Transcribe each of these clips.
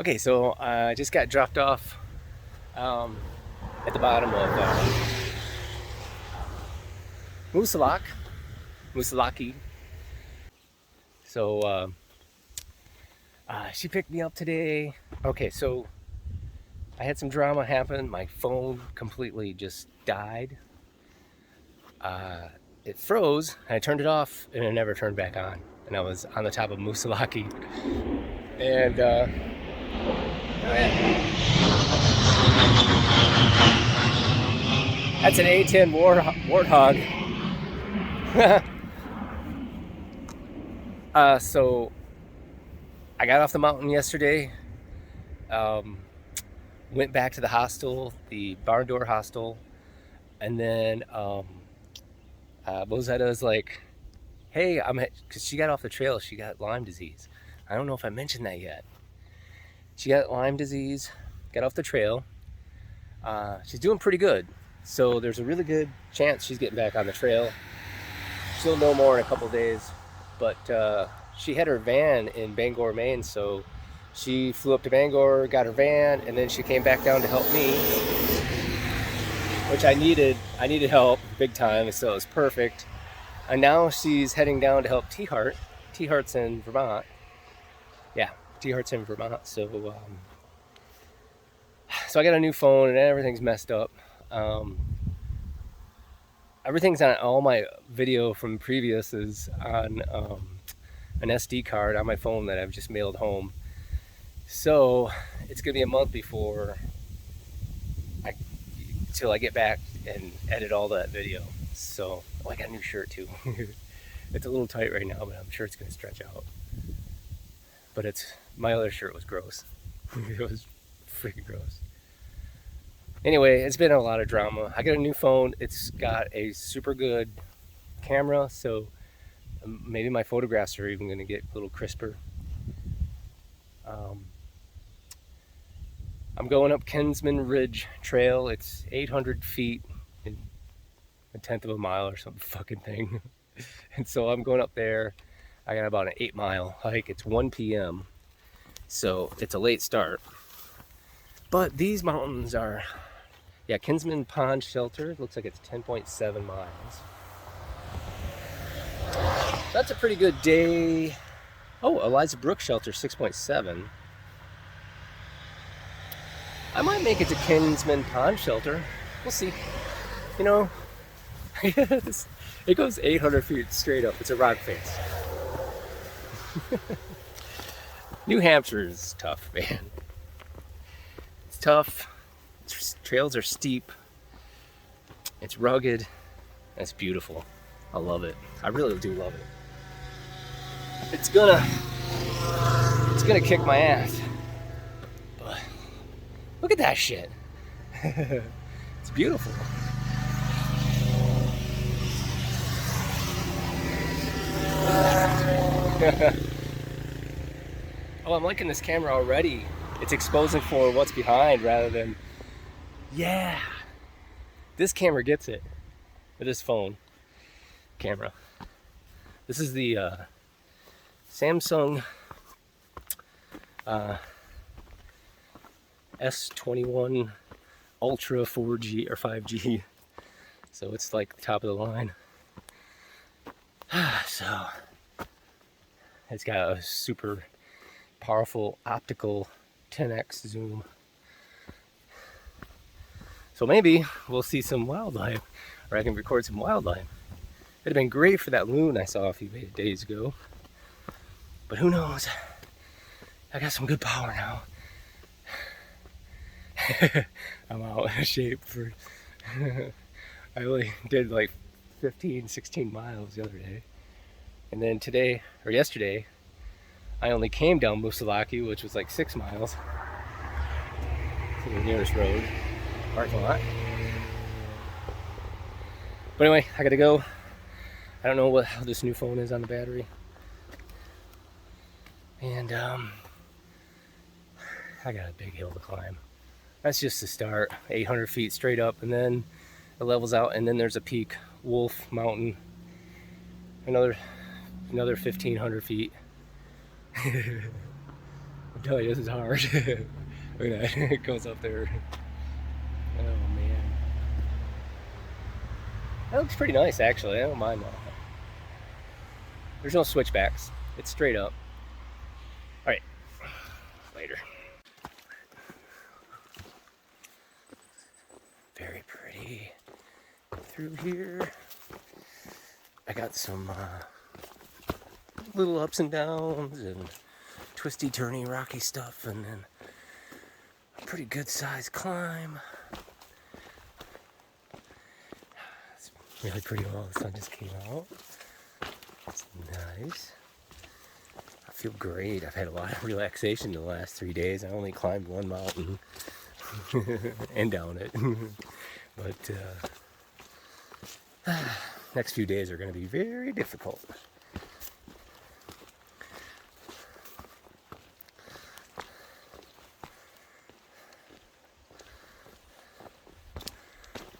Okay, so I just got dropped off um, at the bottom of Moosalak, Moosalaki. So she picked me up today. Okay, so I had some drama happen. My phone completely just died. Uh, it froze, and I turned it off, and it never turned back on. And I was on the top of Moosalaki, and oh yeah, that's an A10 warthog. So I got off the mountain yesterday. Um, Went back to the hostel, the barn door hostel, and then Bozetta's like, "Hey, because she got off the trail. She got Lyme disease. I don't know if I mentioned that yet. She got Lyme disease, got off the trail. She's doing pretty good. So there's a really good chance she's getting back on the trail. She'll know more in a couple days. But she had her van in Bangor, Maine, so she flew up to Bangor, got her van, and then she came back down to help me, which I needed. I needed help big time, so it was perfect. And now she's heading down to help T-Heart. T-Heart's in Vermont. Yeah, T-Heart's in Vermont. So I got a new phone, and everything's messed up. Um, Everything's on all my video from previous is on an SD card on my phone that I've just mailed home. So it's gonna be a month before till I get back and edit all that video. So I got a new shirt too. It's a little tight right now, but I'm sure it's gonna stretch out. But my other shirt was gross. It was freaking gross. Anyway, it's been a lot of drama. I got a new phone. It's got a super good camera, so maybe my photographs are even gonna get a little crisper. I'm going up Kinsman Ridge Trail. It's 800 feet in a tenth of a mile or some fucking thing. And so I'm going up there. I got about an 8-mile hike. It's 1 p.m. So it's a late start. But these mountains are, yeah, Kinsman Pond Shelter. Looks like it's 10.7 miles. That's a pretty good day. Oh, Eliza Brook Shelter, 6.7. I might make it to Kinsman Pond Shelter. We'll see. You know, it goes 800 feet straight up. It's a rock face. New Hampshire is tough, man. It's tough. Trails are steep. It's rugged. It's beautiful. I love it. I really do love it. It's gonna kick my ass. But look at that shit. It's beautiful. Oh, I'm liking this camera already. It's exposing for what's behind rather than, yeah. This camera gets it. With this phone camera. This is the Samsung S21 Ultra 4G or 5G. So it's like the top of the line. So it's got a super powerful optical 10x zoom. So maybe we'll see some wildlife, or I can record some wildlife. It'd have been great for that loon I saw a few days ago. But who knows? I got some good power now. I'm out of shape for I only did like 15, 16 miles the other day. And then today, or yesterday, I only came down Moosalaki, which was like 6 miles to the nearest road, parking lot. But anyway, I gotta go. I don't know how this new phone is on the battery. And I got a big hill to climb. That's just the start, 800 feet straight up, and then it levels out, and then there's a peak, Wolf Mountain, another 1,500 feet. tell you, this is hard. Look at that, it goes up there. Oh man. That looks pretty nice actually, I don't mind that. There's no switchbacks, it's straight up. Alright, later. Very pretty. Through here. I got some little ups and downs and twisty, turny, rocky stuff, and then a pretty good sized climb. It's really pretty well. The sun just came out. It's nice. I feel great. I've had a lot of relaxation the last 3 days. I only climbed one mountain and down it. But next few days are going to be very difficult.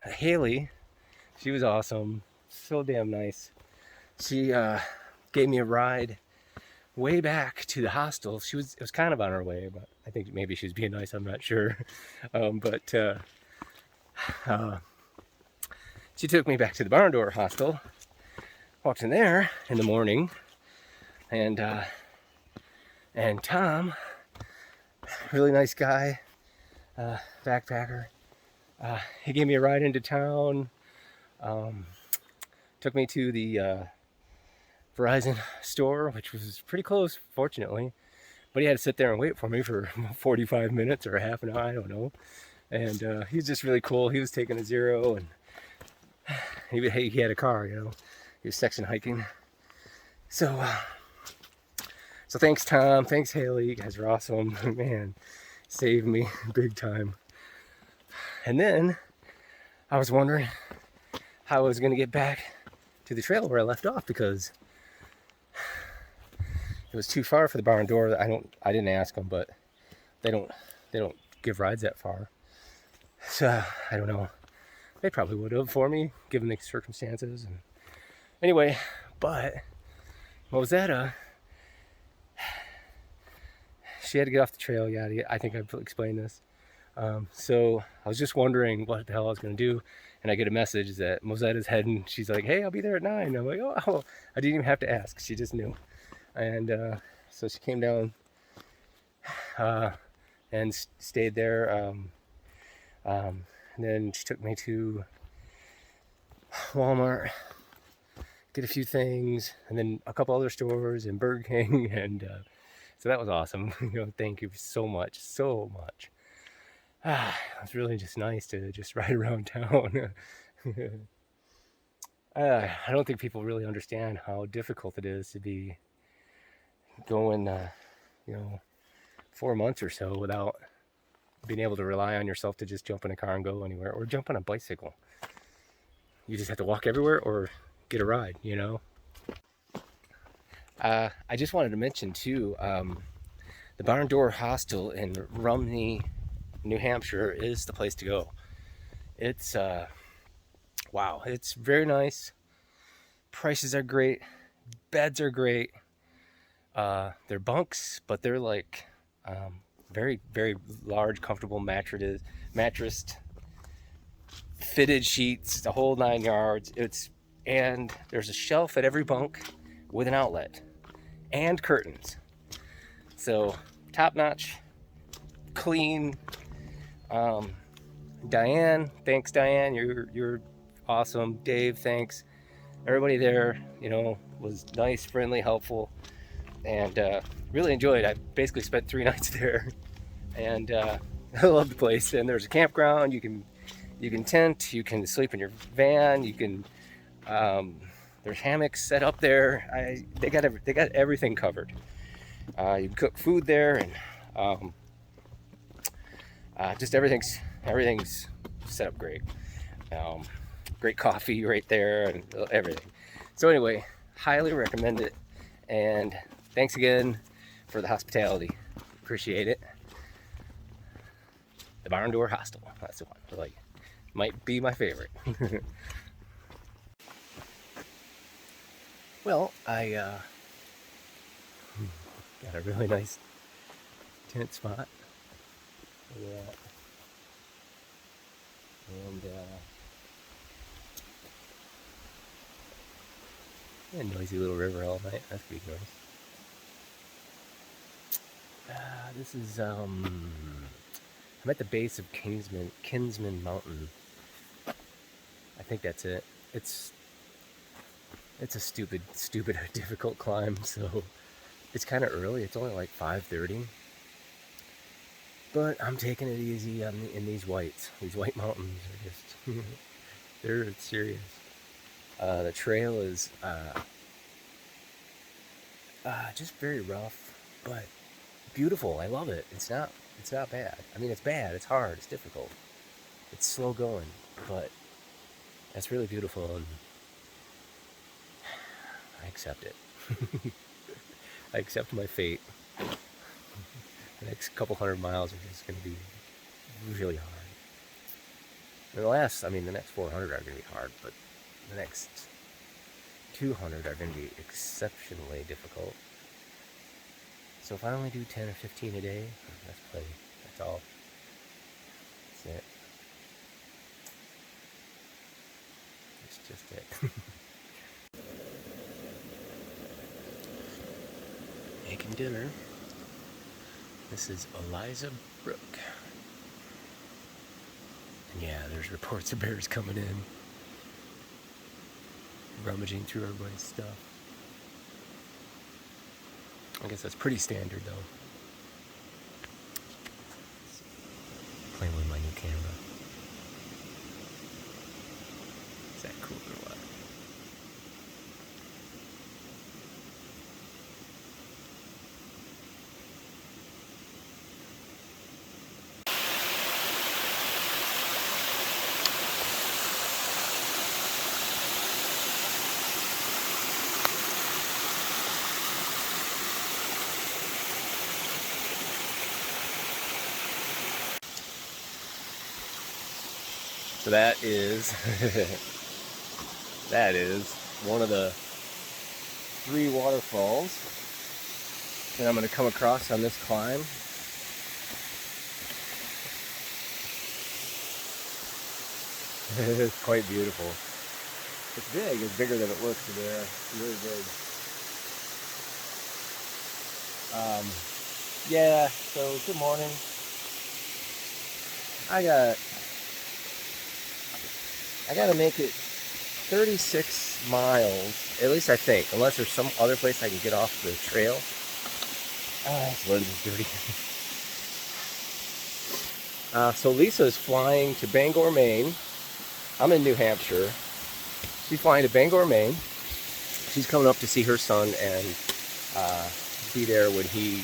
Haley, she was awesome, so damn nice. She gave me a ride way back to the hostel. It was kind of on her way, but I think maybe she was being nice, I'm not sure. She took me back to the Barn Door Hostel. Walked in there in the morning, and Tom, really nice guy, backpacker. He gave me a ride into town. Took me to the Verizon store, which was pretty close, fortunately. But he had to sit there and wait for me for 45 minutes or half an hour, I don't know. And he was just really cool. He was taking a zero, and he had a car, you know. He was section hiking. So thanks, Tom. Thanks, Haley. You guys are awesome. Man, saved me big time. And then I was wondering how I was going to get back to the trail where I left off, because it was too far for the Barn Door. I didn't ask them, but they don't give rides that far. So I don't know. They probably would have for me, given the circumstances. And anyway, but Mosetta, she had to get off the trail. Yeah, I think I've explained this. So I was just wondering what the hell I was going to do, and I get a message that Mosetta's heading. She's like, "Hey, I'll be there at 9." I'm like, "Oh, I didn't even have to ask. She just knew." And so she came down and stayed there. And then she took me to Walmart, get a few things, and then a couple other stores and Burger King, and so that was awesome. Thank you so much. It's really just nice to just ride around town. I don't think people really understand how difficult it is to be going, 4 months or so without being able to rely on yourself to just jump in a car and go anywhere, or jump on a bicycle. You just have to walk everywhere or get a ride, I just wanted to mention too, the Barn Door Hostel in Rumney, New Hampshire is the place to go. It's wow, it's very nice. Prices are great. Beds are great. They're bunks, but they're like very, very large, comfortable mattressed, fitted sheets, the whole 9 yards. And there's a shelf at every bunk with an outlet and curtains. So top notch, clean. Diane, thanks Diane, you're awesome. Dave, thanks. Everybody there, was nice, friendly, helpful, and really enjoyed. I basically spent 3 nights there, and I love the place. And there's a campground. You can tent, you can sleep in your van, you can there's hammocks set up there. They got everything covered. You can cook food there, and just everything's set up great. Great coffee right there and everything. So anyway, highly recommend it, and thanks again for the hospitality. Appreciate it. The Barn Door Hostel, that's the one. Might be my favorite. Well, I got a really nice tent spot. Look at that. And a noisy little river all night. That's pretty nice. This is I'm at the base of Kinsman Mountain. I think that's it. It's a stupid difficult climb, so it's kind of early. It's only like 5:30. But I'm taking it easy in these whites. These white mountains are just they're serious. The trail is just very rough, but beautiful. I love it. It's not bad. I mean, it's bad. It's hard. It's difficult. It's slow going, but it's really beautiful, and I accept it. I accept my fate. The next couple 100 miles are just going to be really hard. And the next 400 are going to be hard, but the next 200 are going to be exceptionally difficult. So if I only do 10 or 15 a day, that's plenty. That's all. That's it. That's just it. Making dinner. This is Eliza Brook. And yeah, there's reports of bears coming in, rummaging through everybody's stuff. I guess that's pretty standard though. Playing with my new camera. Is that cool or what? So that is one of the 3 waterfalls that I'm going to come across on this climb. It's quite beautiful. It's big. It's bigger than it looks there. It's really big. Yeah, so good morning. I gotta make it 36 miles, at least I think, unless there's some other place I can get off the trail. This lens is dirty. So Lisa's flying to Bangor, Maine. I'm in New Hampshire. She's flying to Bangor, Maine. She's coming up to see her son and be there when he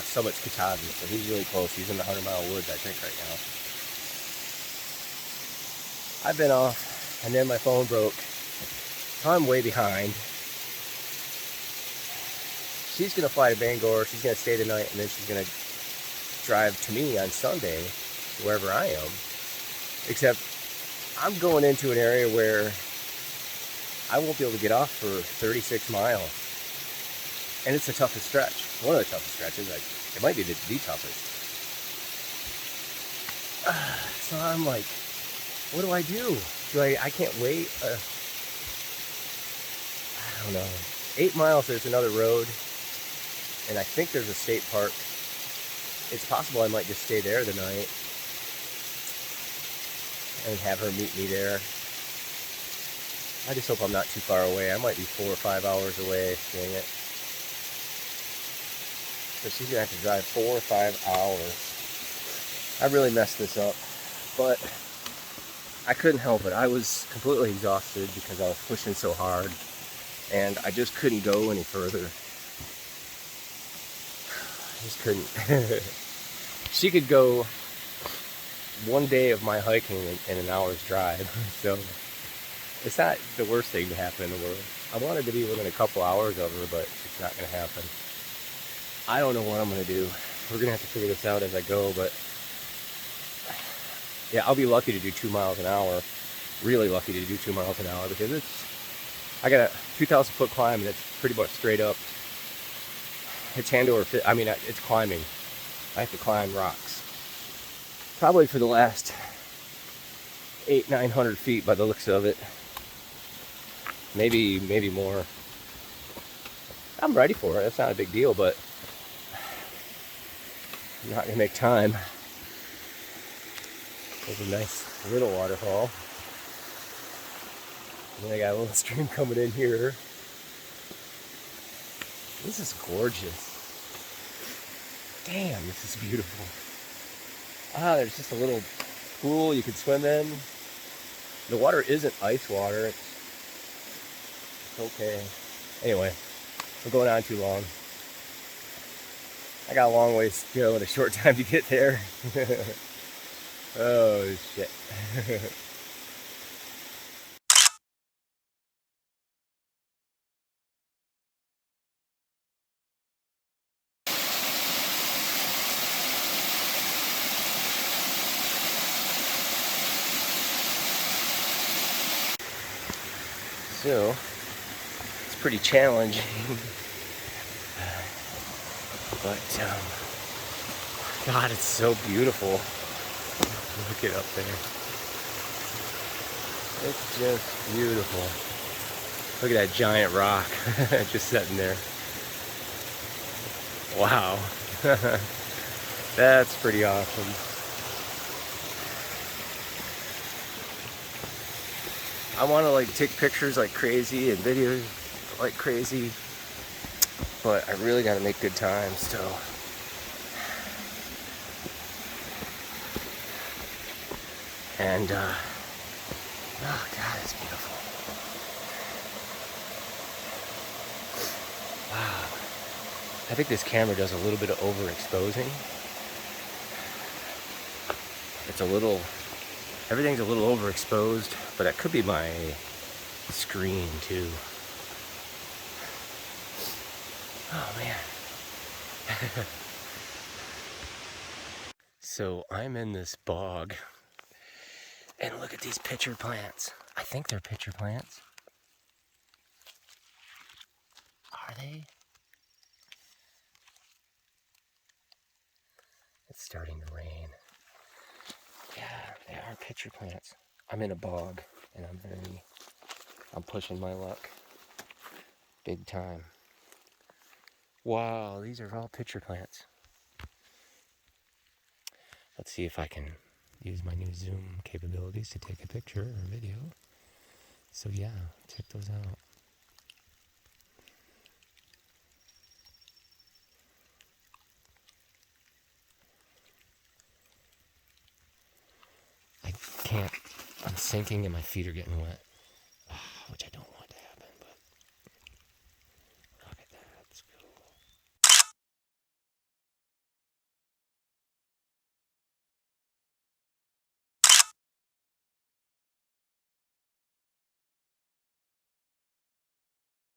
summits Katahdin. So he's really close. He's in the 100-mile woods, I think, right now. I've been off, and then my phone broke, so I'm way behind. She's going to fly to Bangor, she's going to stay the night, and then she's going to drive to me on Sunday, wherever I am. Except, I'm going into an area where I won't be able to get off for 36 miles. And it's the toughest stretch. One of the toughest stretches. It might be the toughest. So I'm like, what do I do? I can't wait. I don't know. 8 miles, there's another road. And I think there's a state park. It's possible I might just stay there the night and have her meet me there. I just hope I'm not too far away. I might be 4 or 5 hours away. Dang it. So she's gonna have to drive 4 or 5 hours. I really messed this up, but I couldn't help it. I was completely exhausted because I was pushing so hard, and I just couldn't go any further. I just couldn't. She could go one day of my hiking in an hour's drive, so it's not the worst thing to happen in the world. I wanted to be within a couple hours of her, but it's not going to happen. I don't know what I'm going to do. We're going to have to figure this out as I go, but yeah, I'll be lucky to do 2 miles an hour. Really lucky to do 2 miles an hour because I got a 2,000 foot climb and it's pretty much straight up. It's hand over fist. I mean, it's climbing. I have to climb rocks. Probably for the last 800-900 feet by the looks of it. Maybe more. I'm ready for it. It's not a big deal, but I'm not gonna make time. There's a nice little waterfall. And then I got a little stream coming in here. This is gorgeous. Damn, this is beautiful. Ah, there's just a little pool you can swim in. The water isn't ice water. It's okay. Anyway, we're going on too long. I got a long ways to go and a short time to get there. Oh, shit. So, it's pretty challenging, but God, it's so beautiful. Look it up there. It's just beautiful. Look at that giant rock just sitting there. Wow. That's pretty awesome. I want to like take pictures like crazy and videos like crazy, but I really got to make good time still. And oh God, it's beautiful. Wow. I think this camera does a little bit of overexposing. It's a little, everything's a little overexposed, but that could be my screen too. Oh man. So I'm in this bog, and look at these pitcher plants. I think they're pitcher plants. Are they? It's starting to rain. Yeah, they are pitcher plants. I'm in a bog, and I'm pushing my luck. Big time. Wow, these are all pitcher plants. Let's see if I can use my new Zoom capabilities to take a picture or a video. So yeah, check those out. I can't, I'm sinking and my feet are getting wet.